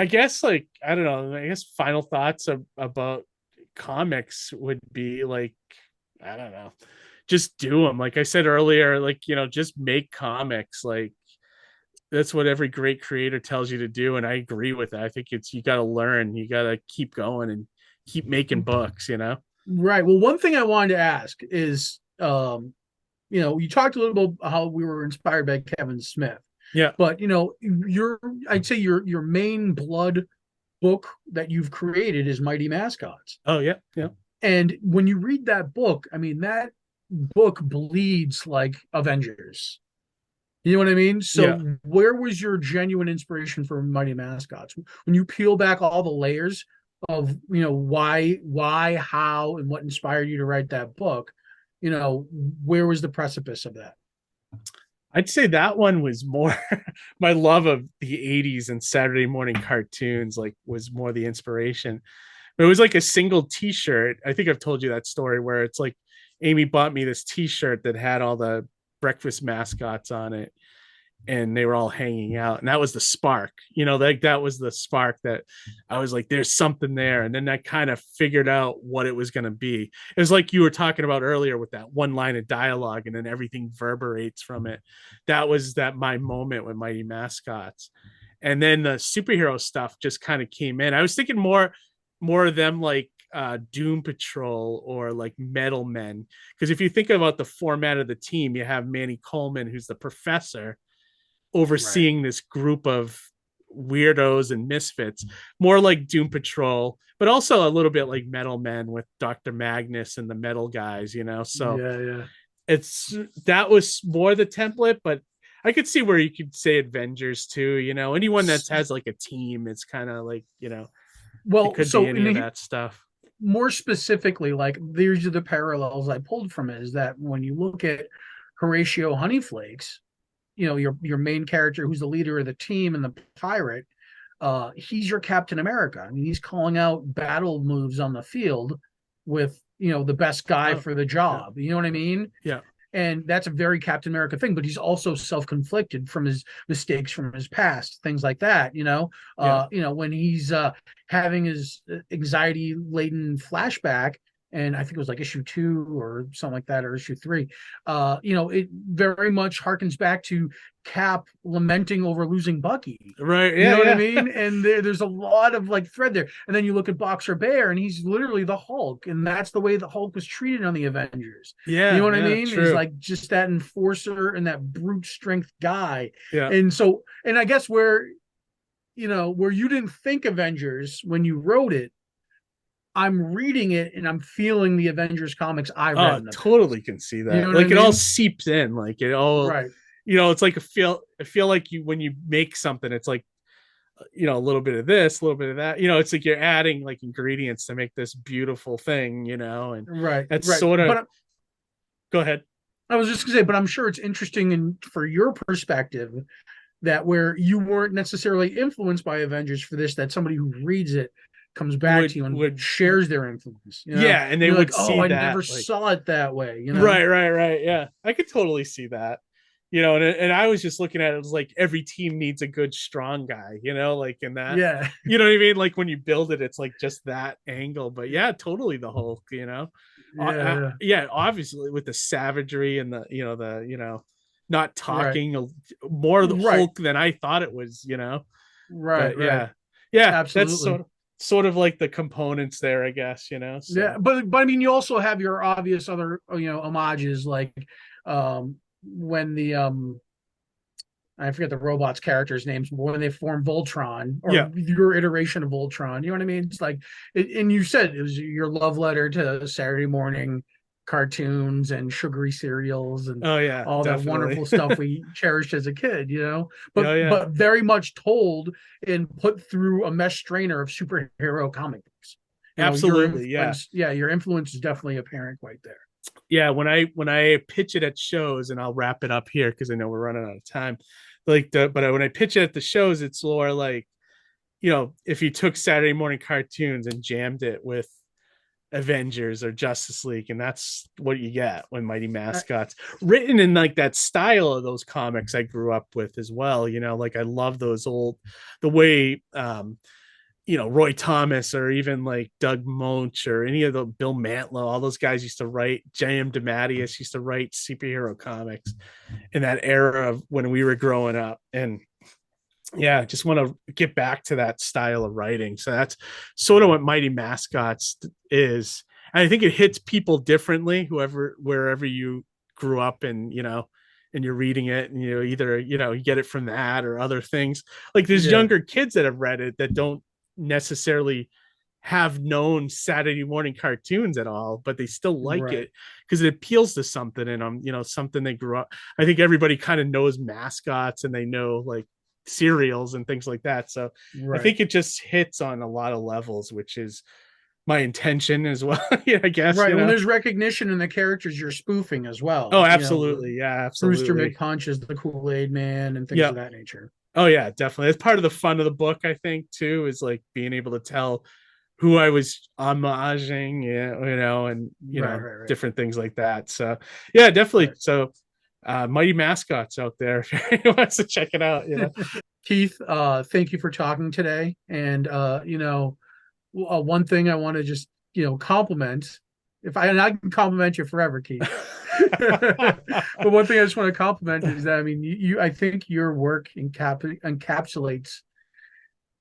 guess like I don't know. I guess final thoughts about comics would be like I don't know, just do them. Like I said earlier, like just make comics. Like that's what every great creator tells you to do, and I agree with that. I think it's you got to learn, you got to keep going and keep making books. Right. Well, one thing I wanted to ask is, you talked a little bit about how we were inspired by Kevin Smith, Yeah. but I'd say your main blood book that you've created is Mighty Mascots. Oh yeah. Yeah. And when you read that book, I mean, that book bleeds like Avengers. You know what I mean? Yeah. So where was your genuine inspiration for Mighty Mascots? When you peel back all the layers of, how, and what inspired you to write that book, where was the precipice of that? I'd say that one was more my love of the 80s and Saturday morning cartoons, like was more the inspiration. But it was like a single t-shirt. I think I've told you that story where it's like Amy bought me this t-shirt that had all the breakfast mascots on it and they were all hanging out, and that was the spark, like that was the spark that I was like there's something there, and then I kind of figured out what it was going to be. It was like you were talking about earlier with that one line of dialogue and then everything reverberates from it. That was that my moment with Mighty Mascots. And then the superhero stuff just kind of came in. I was thinking more of them like Doom Patrol or like Metal Men, because if you think about the format of the team, you have Manny Coleman, who's the professor Right. overseeing this group of weirdos and misfits, more like Doom Patrol, but also a little bit like Metal Men with Dr. Magnus and the metal guys. So Yeah, yeah. it's that was more the template, but I could see where you could say Avengers too. Anyone that has like a team, it's kind of like, it Well, could be so any of that stuff. more specifically, like these are the parallels I pulled from it, is that when you look at Horatio Honeyflakes, your main character who's the leader of the team and the pirate, he's your Captain America. I mean, he's calling out battle moves on the field with the best guy Oh, for the yeah, job. You know what I mean? yeah, And that's a very Captain America thing, but he's also self-conflicted from his mistakes from his past, things like that. yeah, When he's having his anxiety laden flashback, and I think it was like issue 2 or something like that, or issue 3. It very much harkens back to Cap lamenting over losing Bucky. right, You yeah, know what I yeah, mean? And there's a lot of like thread there. And then you look at Boxer Bear, and he's literally the Hulk, and that's the way the Hulk was treated on the Avengers. You know yeah, what I yeah, mean? Is true, like just that enforcer and that brute strength guy. yeah. And so, and I guess where you didn't think Avengers when you wrote it, I'm reading it and I'm feeling the Avengers comics I read Oh, in the past. totally can see You know that. what I Like it all mean? seeps in. Like it all, Right. it's like I feel like you when you make something, it's like a little bit of this, a little bit of that. It's like you're adding like ingredients to make this beautiful thing. And Right. that's Right. sort of But go ahead. I was just gonna say, but I'm sure it's interesting and for your perspective that where you weren't necessarily influenced by Avengers for this, that somebody who reads it comes back to Would you and would shares their influence. Yeah, and And they you're like, would oh, see I never that like saw it that way. right, right, right. Yeah, I could totally see that. And I was just looking at it as like every team needs a good strong guy, like in that, Yeah. you know what I mean? Like when you build it, it's like just that angle. But yeah, totally the Hulk. Yeah. Yeah, obviously with the savagery and not Right. talking more the Right. Hulk than I thought it was. Right. But Right. yeah, that's Absolutely. sort of like the components there, I guess. Yeah. So But I mean, you also have your obvious other, homages, like when the I forget the robot's characters' names, but when they form Voltron yeah, or your iteration of Voltron, you know what I mean? It's like, and you said it was your love letter to Saturday morning cartoons and sugary cereals and oh yeah, all that definitely. wonderful stuff we cherished as a kid. But Oh yeah, but very much told and put through a mesh strainer of superhero comic books. Your absolutely, yeah. influence, yeah, your influence is definitely apparent right there. Yeah, when I pitch it at shows, and I'll wrap it up here because I know we're running out of time. But when I pitch it at the shows, it's more like if you took Saturday morning cartoons and jammed it with Avengers or Justice League, and that's what you get when Mighty Mascots, written in like that style of those comics I grew up with as well. Like I love those the way Roy Thomas or even like Doug Moench or any of the Bill Mantlo, all those guys used to write. J.M. DeMatteis used to write superhero comics in that era of when we were growing up. And yeah, just want to get back to that style of writing. So that's sort of what Mighty Mascots is. And I think it hits people differently, wherever you grew up and you're reading it, and either you get it from that or other things. Like there's younger kids that have read it that don't necessarily have known Saturday morning cartoons at all, but they still like it because it appeals to something in them, something they grew up. I think everybody kind of knows Mascots and they know like cereals and things like that. So I think it just hits on a lot of levels, which is my intention as well. I guess. Right. When there's recognition in the characters you're spoofing as well. Oh, absolutely. Yeah, absolutely. Brewster McPunch is the Kool-Aid Man and things of that nature. Oh yeah, definitely. It's part of the fun of the book, I think, too, is like being able to tell who I was homaging, and different things like that. So yeah, definitely. So Mighty Mascots out there if anyone wants to check it out. Keith, thank you for talking today. And one thing I want to just compliment, and I can compliment you forever, Keith. But one thing I just want to compliment is that I think your work encapsulates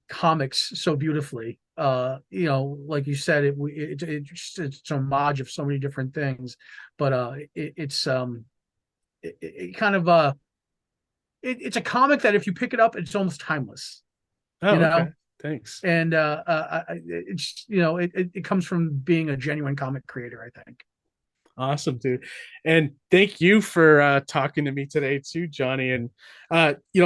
comics so beautifully. Like you said, it's a homage of so many different things, but it's a comic that if you pick it up, it's almost timeless. Okay. Thanks. And it's it comes from being a genuine comic creator, I think. Awesome, dude. And thank you for talking to me today too, Johnny. And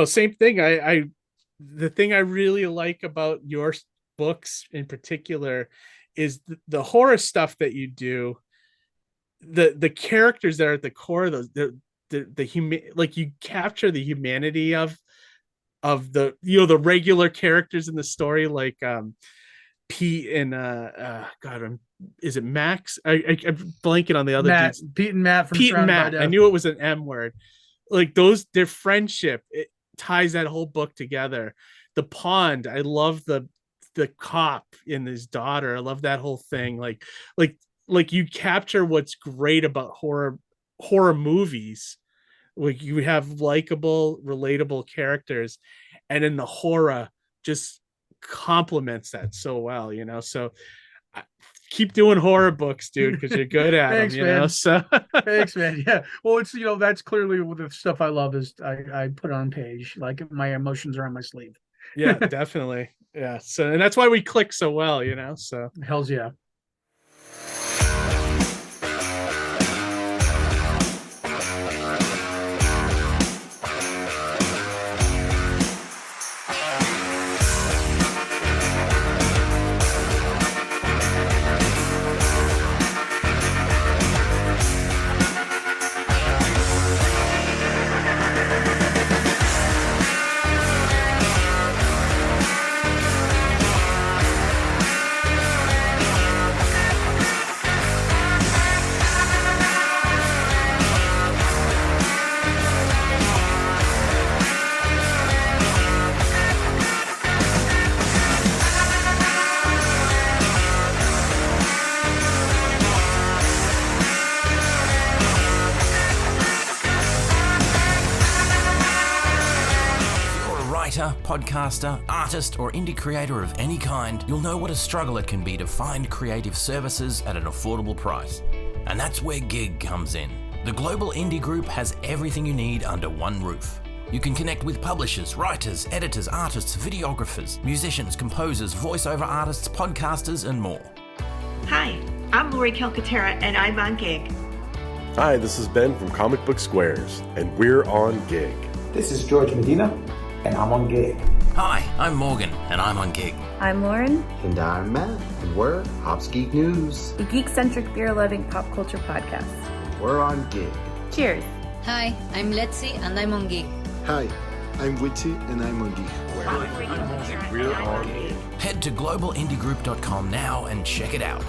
same thing. The thing I really like about your books in particular is the horror stuff that you do. The characters that are at the core of those, like you capture the humanity of the the regular characters in the story, like Pete and is it Max? I'm blanking on the other dudes. Pete and Matt from Pete and Matt. I knew it was an M word. Like their friendship, it ties that whole book together. The pond, I love the cop and his daughter. I love that whole thing. Like you capture what's great about horror movies. Like you have likable, relatable characters, and then the horror just complements that so well. So keep doing horror books, dude, because you're good at Thanks, them. Man. So thanks, man. Yeah. Well, it's that's clearly the stuff I love is I put on page. Like my emotions are on my sleeve. Yeah, definitely. Yeah. So and that's why we click so well. So hells yeah. Podcaster, artist, or indie creator of any kind, you'll know what a struggle it can be to find creative services at an affordable price. And that's where Gig comes in. The global indie group has everything you need under one roof. You can connect with publishers, writers, editors, artists, videographers, musicians, composers, voiceover artists, podcasters, and more. Hi, I'm Lori Calcaterra, and I'm on Gig. Hi, this is Ben from Comic Book Squares, and we're on Gig. This is George Medina, and I'm on Gig. Hi, I'm Morgan, and I'm on Gig. I'm Lauren. And I'm Matt, and we're Hops Geek News, the geek-centric beer-loving pop culture podcast. We're on Gig. Cheers. Hi, I'm Letzi, and I'm on Gig. Hi, I'm Witty, and I'm on Gig. We're on Gig. Head to globalindiegroup.com now and check it out.